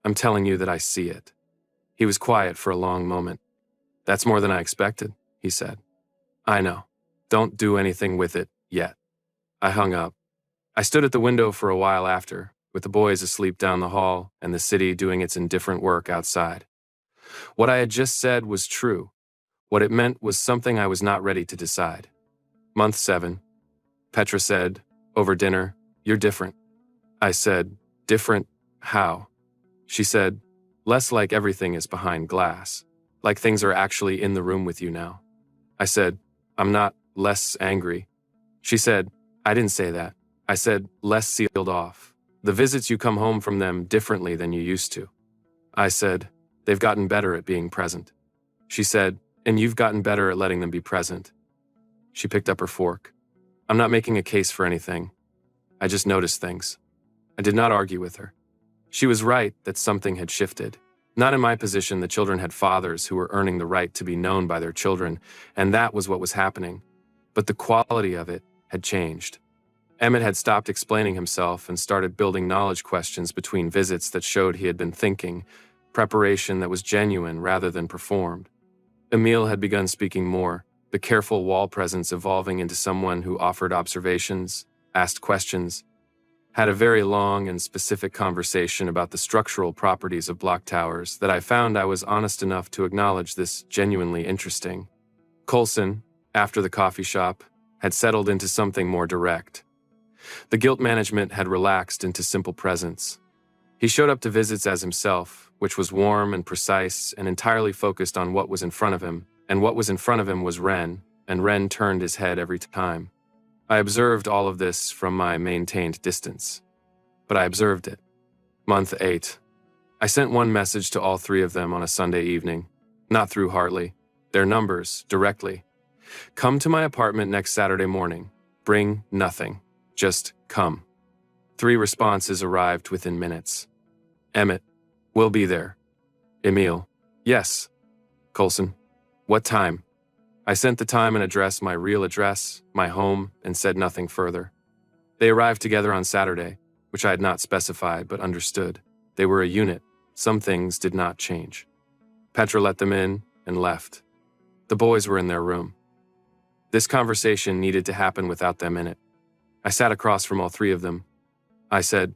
I'm telling you that I see it. He was quiet for a long moment. That's more than I expected, he said. I know. Don't do anything with it yet. I hung up. I stood at the window for a while after, with the boys asleep down the hall and the city doing its indifferent work outside. What I had just said was true. What it meant was something I was not ready to decide. Month 7. Petra said, over dinner, "You're different." I said, "Different? How?" She said, "Less like everything is behind glass. Like things are actually in the room with you now." I said, "I'm not less angry." She said, "I didn't say that. I said less sealed off. The visits you come home from them differently than you used to." I said, "They've gotten better at being present." She said, "And you've gotten better at letting them be present." She picked up her fork. I'm not making a case for anything. I just noticed things. I did not argue with her. She was right that something had shifted. Not in my position, the children had fathers who were earning the right to be known by their children, and that was what was happening. But the quality of it had changed. Emmett had stopped explaining himself and started building knowledge questions between visits that showed he had been thinking, preparation that was genuine rather than performed. Emil had begun speaking more, the careful wall presence evolving into someone who offered observations, asked questions, had a very long and specific conversation about the structural properties of block towers that I found I was honest enough to acknowledge this genuinely interesting. Coulson, after the coffee shop, had settled into something more direct. The guilt management had relaxed into simple presence. He showed up to visits as himself, which was warm and precise and entirely focused on what was in front of him, and what was in front of him was Ren, and Ren turned his head every time. I observed all of this from my maintained distance. But I observed it. Month 8. I sent one message to all 3 of them on a Sunday evening, not through Hartley, their numbers, directly. Come to my apartment next Saturday morning. Bring nothing. Just come. 3 responses arrived within minutes. Emmett, we'll be there. Emil, yes. Coulson, what time? I sent the time and address, my real address, my home, and said nothing further. They arrived together on Saturday, which I had not specified but understood. They were a unit. Some things did not change. Petra let them in and left. The boys were in their room. This conversation needed to happen without them in it. I sat across from all 3 of them. I said,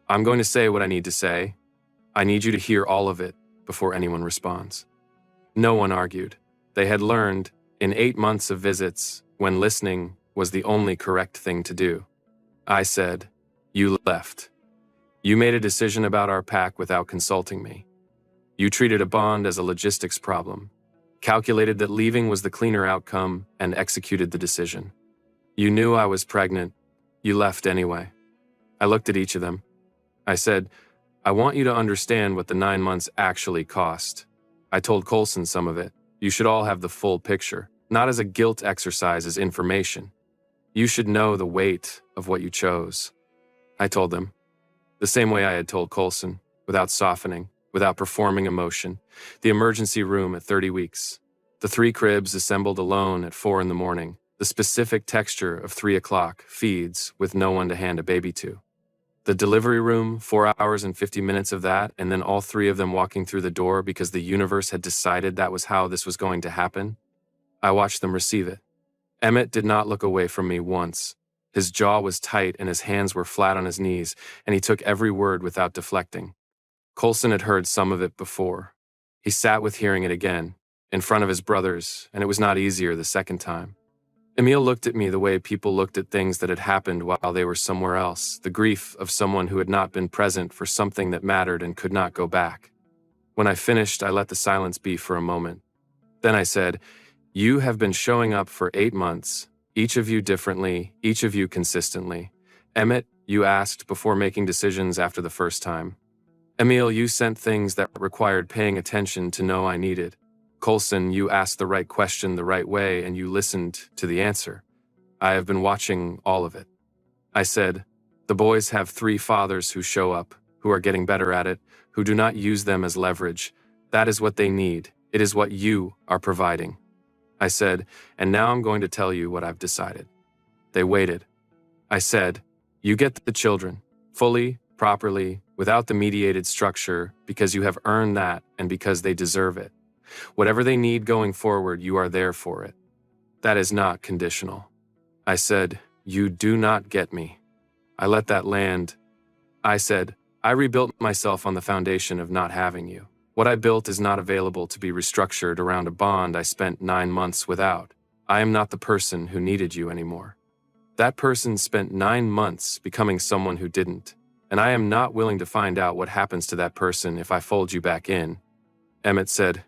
I'm going to say what I need to say. I need you to hear all of it before anyone responds. No one argued. They had learned, in 8 months of visits, when listening was the only correct thing to do. I said, you left. You made a decision about our pack without consulting me. You treated a bond as a logistics problem, calculated that leaving was the cleaner outcome, and executed the decision. You knew I was pregnant. You left anyway. I looked at each of them. I said, I want you to understand what the 9 months actually cost. I told Coulson some of it. You should all have the full picture, not as a guilt exercise, as information. You should know the weight of what you chose. I told them, the same way I had told Coulson, without softening, without performing emotion, the emergency room at 30 weeks, the 3 cribs assembled alone at 4 in the morning, the specific texture of 3 o'clock feeds with no one to hand a baby to. The delivery room, 4 hours and 50 minutes of that, and then all 3 of them walking through the door because the universe had decided that was how this was going to happen. I watched them receive it. Emmett did not look away from me once. His jaw was tight and his hands were flat on his knees, and he took every word without deflecting. Coulson had heard some of it before. He sat with hearing it again, in front of his brothers, and it was not easier the second time. Emil looked at me the way people looked at things that had happened while they were somewhere else, the grief of someone who had not been present for something that mattered and could not go back. When I finished, I let the silence be for a moment. Then I said, "You have been showing up for 8 months, each of you differently, each of you consistently. Emmett, you asked before making decisions after the first time. Emil, you sent things that required paying attention to know I needed. Coulson, you asked the right question the right way and you listened to the answer. I have been watching all of it." I said, "The boys have 3 fathers who show up, who are getting better at it, who do not use them as leverage. That is what they need. It is what you are providing." I said, "And now I'm going to tell you what I've decided." They waited. I said, "You get the children, fully, properly, without the mediated structure, because you have earned that and because they deserve it. Whatever they need going forward, you are there for it. That is not conditional." I said, "You do not get me." I let that land. I said, "I rebuilt myself on the foundation of not having you. What I built is not available to be restructured around a bond I spent 9 months without. I am not the person who needed you anymore. That person spent 9 months becoming someone who didn't, and I am not willing to find out what happens to that person if I fold you back in." Emmett said,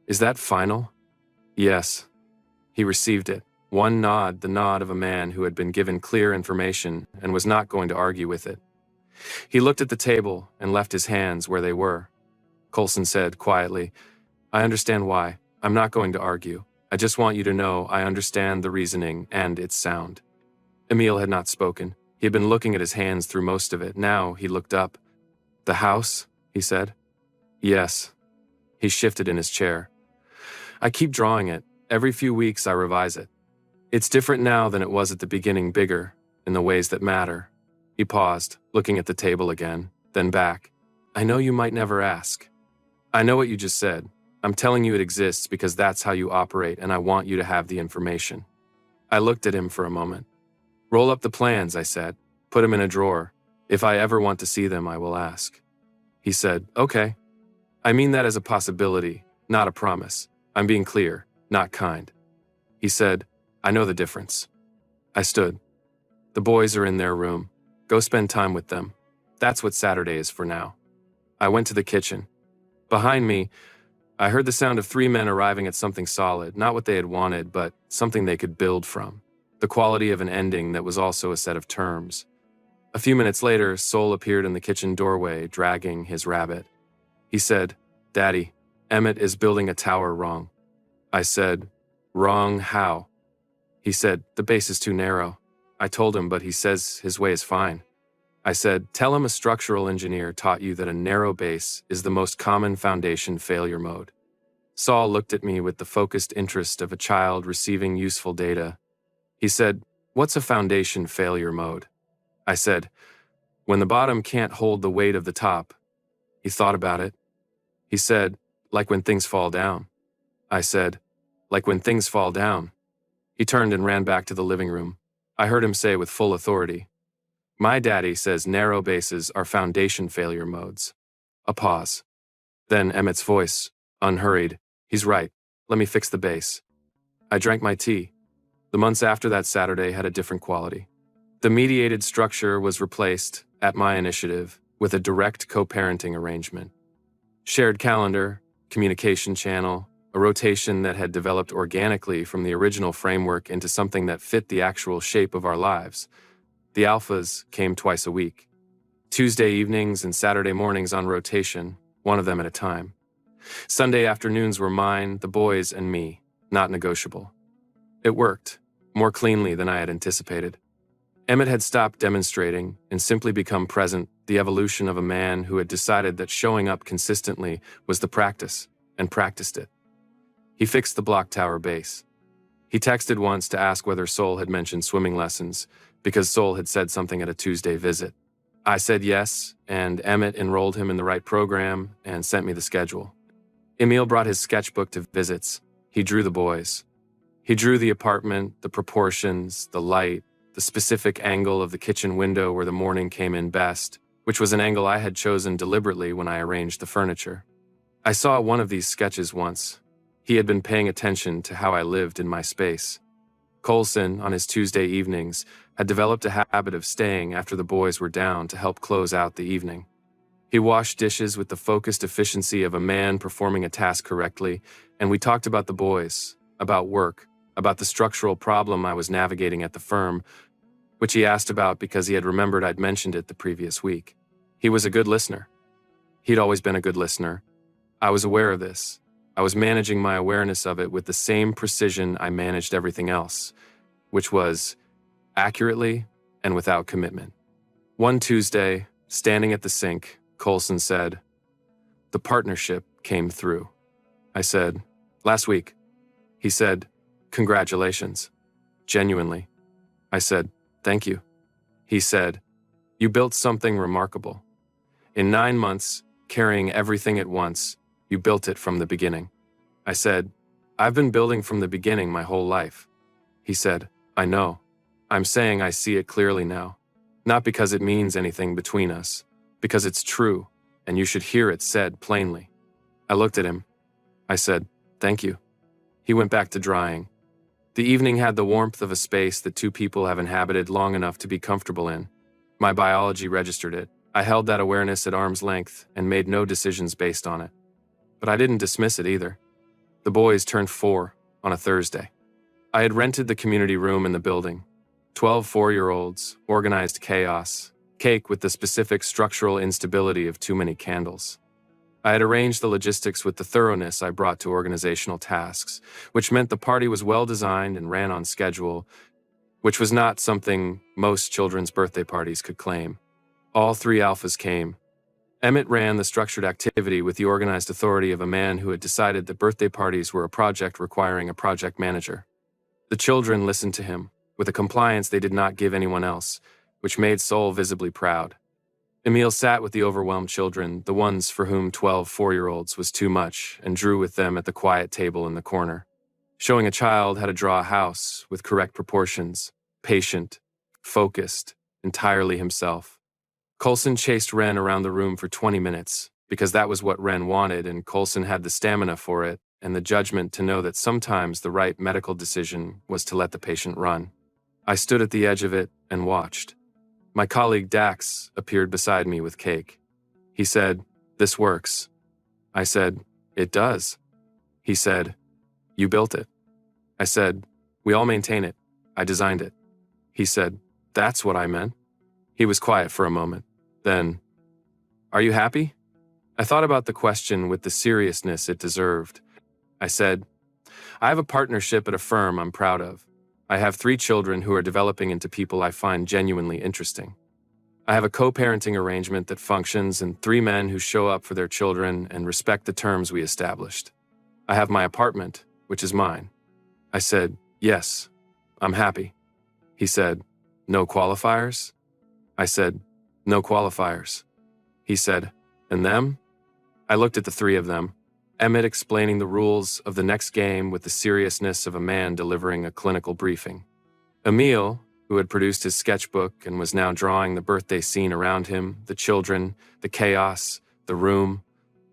"Is that final?" "Yes." He received it. One nod, the nod of a man who had been given clear information and was not going to argue with it. He looked at the table and left his hands where they were. Coulson said quietly, "I understand why. I'm not going to argue. I just want you to know I understand the reasoning and it's sound." Emil had not spoken. He had been looking at his hands through most of it. Now he looked up. "The house?" he said. "Yes." He shifted in his chair. "I keep drawing it. Every few weeks I revise it. It's different now than it was at the beginning, bigger, in the ways that matter." He paused, looking at the table again, then back. "I know you might never ask. I know what you just said. I'm telling you it exists because that's how you operate and I want you to have the information." I looked at him for a moment. "Roll up the plans," I said. "Put them in a drawer. If I ever want to see them, I will ask." He said, "Okay. I mean that as a possibility, not a promise. I'm being clear, not kind." He said, "I know the difference." I stood. "The boys are in their room. Go spend time with them. That's what Saturday is for now." I went to the kitchen. Behind me, I heard the sound of 3 men arriving at something solid, not what they had wanted, but something they could build from. The quality of an ending that was also a set of terms. A few minutes later, Sol appeared in the kitchen doorway, dragging his rabbit. He said, "Daddy, Emmett is building a tower wrong." I said, "Wrong how?" He said, "The base is too narrow." I told him, but he says his way is fine. I said, "Tell him a structural engineer taught you that a narrow base is the most common foundation failure mode." Saul looked at me with the focused interest of a child receiving useful data. He said, "What's a foundation failure mode?" I said, "When the bottom can't hold the weight of the top." He thought about it. He said, "Like when things fall down." I said, "Like when things fall down." He turned and ran back to the living room. I heard him say with full authority, "My daddy says narrow bases are foundation failure modes." A pause. Then Emmett's voice, unhurried, "He's right. Let me fix the base." I drank my tea. The months after that Saturday had a different quality. The mediated structure was replaced, at my initiative, with a direct co-parenting arrangement. Shared calendar, communication channel, a rotation that had developed organically from the original framework into something that fit the actual shape of our lives. The alphas came twice a week. Tuesday evenings and Saturday mornings on rotation, one of them at a time. Sunday afternoons were mine, the boys, and me, not negotiable. It worked, more cleanly than I had anticipated. Emmett had stopped demonstrating and simply become present, the evolution of a man who had decided that showing up consistently was the practice, and practiced it. He fixed the block tower base. He texted once to ask whether Sol had mentioned swimming lessons, because Sol had said something at a Tuesday visit. I said yes, and Emmett enrolled him in the right program and sent me the schedule. Emil brought his sketchbook to visits. He drew the boys. He drew the apartment, the proportions, the light, the specific angle of the kitchen window where the morning came in best, which was an angle I had chosen deliberately when I arranged the furniture. I saw one of these sketches once. He had been paying attention to how I lived in my space. Coulson, on his Tuesday evenings, had developed a habit of staying after the boys were down to help close out the evening. He washed dishes with the focused efficiency of a man performing a task correctly, and we talked about the boys, about work, about the structural problem I was navigating at the firm, which he asked about because he had remembered I'd mentioned it the previous week. He was a good listener. He'd always been a good listener. I was aware of this. I was managing my awareness of it with the same precision I managed everything else, which was accurately and without commitment. One Tuesday, standing at the sink, Coulson said, "The partnership came through." I said, "Last week." He said, "Congratulations." Genuinely. I said, "Thank you." He said, "You built something remarkable. In 9 months, carrying everything at once, you built it from the beginning." I said, "I've been building from the beginning my whole life." He said, "I know. I'm saying I see it clearly now. Not because it means anything between us, because it's true, and you should hear it said plainly." I looked at him. I said, "Thank you." He went back to drying. The evening had the warmth of a space that two people have inhabited long enough to be comfortable in. My biology registered it. I held that awareness at arm's length and made no decisions based on it. But I didn't dismiss it either. The boys turned 4 on a Thursday. I had rented the community room in the building. 12 4-year-olds, organized chaos, cake with the specific structural instability of too many candles. I had arranged the logistics with the thoroughness I brought to organizational tasks, which meant the party was well-designed and ran on schedule, which was not something most children's birthday parties could claim. All 3 alphas came. Emmett ran the structured activity with the organized authority of a man who had decided that birthday parties were a project requiring a project manager. The children listened to him, with a compliance they did not give anyone else, which made Sol visibly proud. Emil sat with the overwhelmed children, the ones for whom 12 4-year-olds was too much, and drew with them at the quiet table in the corner, showing a child how to draw a house with correct proportions, patient, focused, entirely himself. Coulson chased Ren around the room for 20 minutes, because that was what Ren wanted, and Coulson had the stamina for it, and the judgment to know that sometimes the right medical decision was to let the patient run. I stood at the edge of it and watched. My colleague Dax appeared beside me with cake. He said, "This works." I said, "It does." He said, "You built it." I said, "We all maintain it. I designed it." He said, "That's what I meant." He was quiet for a moment. Then, "Are you happy?" I thought about the question with the seriousness it deserved. I said, "I have a partnership at a firm I'm proud of. I have 3 children who are developing into people I find genuinely interesting. I have a co-parenting arrangement that functions and 3 men who show up for their children and respect the terms we established. I have my apartment, which is mine." I said, "Yes, I'm happy." He said, "No qualifiers?" I said, "No qualifiers." He said, "And them?" I looked at the 3 of them, Emmett explaining the rules of the next game with the seriousness of a man delivering a clinical briefing. Emil, who had produced his sketchbook and was now drawing the birthday scene around him, the children, the chaos, the room,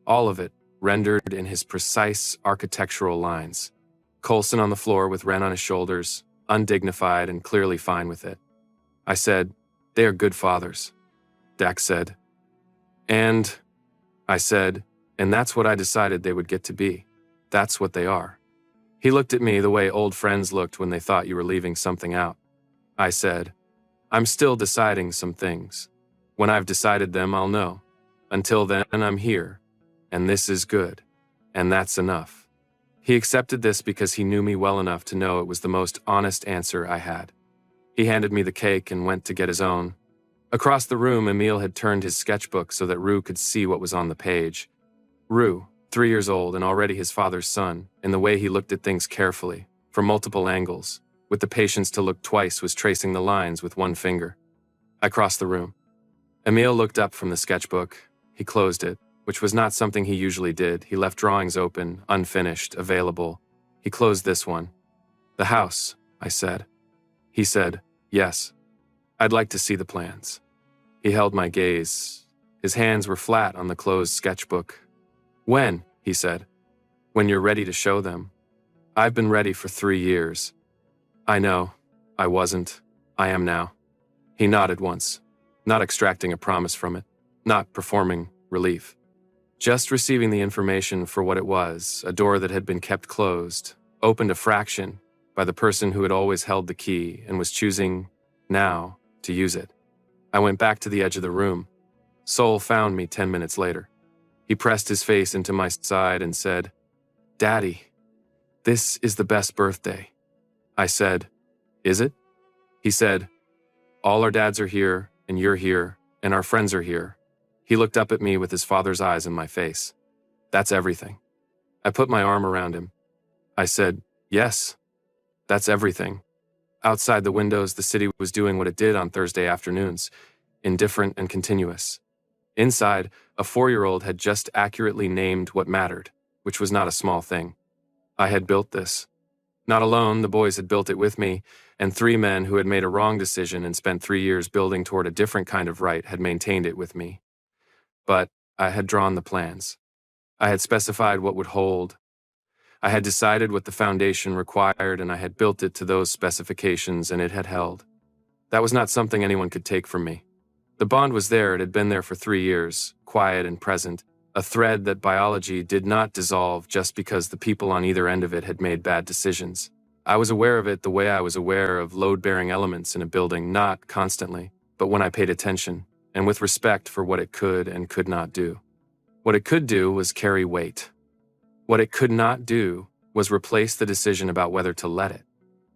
all of it rendered in his precise architectural lines. Coulson on the floor with Ren on his shoulders, undignified and clearly fine with it. I said, "They are good fathers." Dax said, "And," I said, "and that's what I decided they would get to be. That's what they are." He looked at me the way old friends looked when they thought you were leaving something out. I said, "I'm still deciding some things. When I've decided them, I'll know. Until then, I'm here. And this is good. And that's enough." He accepted this because he knew me well enough to know it was the most honest answer I had. He handed me the cake and went to get his own. Across the room, Emil had turned his sketchbook so that Rue could see what was on the page. Rue, 3 years old and already his father's son, in the way he looked at things carefully, from multiple angles, with the patience to look twice, was tracing the lines with one finger. I crossed the room. Emil looked up from the sketchbook. He closed it, which was not something he usually did. He left drawings open, unfinished, available. He closed this one. "The house," I said. He said, "Yes. I'd like to see the plans." He held my gaze. His hands were flat on the closed sketchbook. "When?" he said. When you're ready to show them. I've been ready for 3 years. I know. I wasn't. I am now. He nodded once, not extracting a promise from it, not performing relief. Just receiving the information for what it was, a door that had been kept closed, opened a fraction by the person who had always held the key and was choosing, now, to use it. I went back to the edge of the room. Sol found me 10 minutes later. He pressed his face into my side and said, "Daddy, this is the best birthday." I said, "Is it?" He said, "All our dads are here, and you're here, and our friends are here." He looked up at me with his father's eyes in my face. "That's everything." I put my arm around him. I said, "Yes, that's everything." Outside the windows, the city was doing what it did on Thursday afternoons, indifferent and continuous. Inside, a 4-year-old had just accurately named what mattered, which was not a small thing. I had built this. Not alone, the boys had built it with me, and 3 men who had made a wrong decision and spent 3 years building toward a different kind of right had maintained it with me. But I had drawn the plans. I had specified what would hold. I had decided what the foundation required, and I had built it to those specifications, and it had held. That was not something anyone could take from me. The bond was there. It had been there for 3 years, quiet and present, a thread that biology did not dissolve just because the people on either end of it had made bad decisions. I was aware of it the way I was aware of load-bearing elements in a building, not constantly, but when I paid attention, and with respect for what it could and could not do. What it could do was carry weight. What it could not do was replace the decision about whether to let it.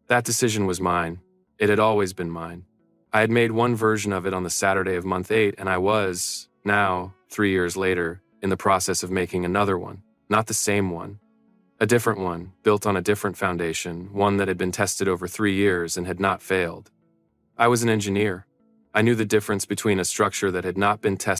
That decision was mine. It had always been mine. I had made one version of it on the Saturday of month 8, and I was, now, 3 years later, in the process of making another one. Not the same one. A different one, built on a different foundation, one that had been tested over 3 years and had not failed. I was an engineer. I knew the difference between a structure that had not been tested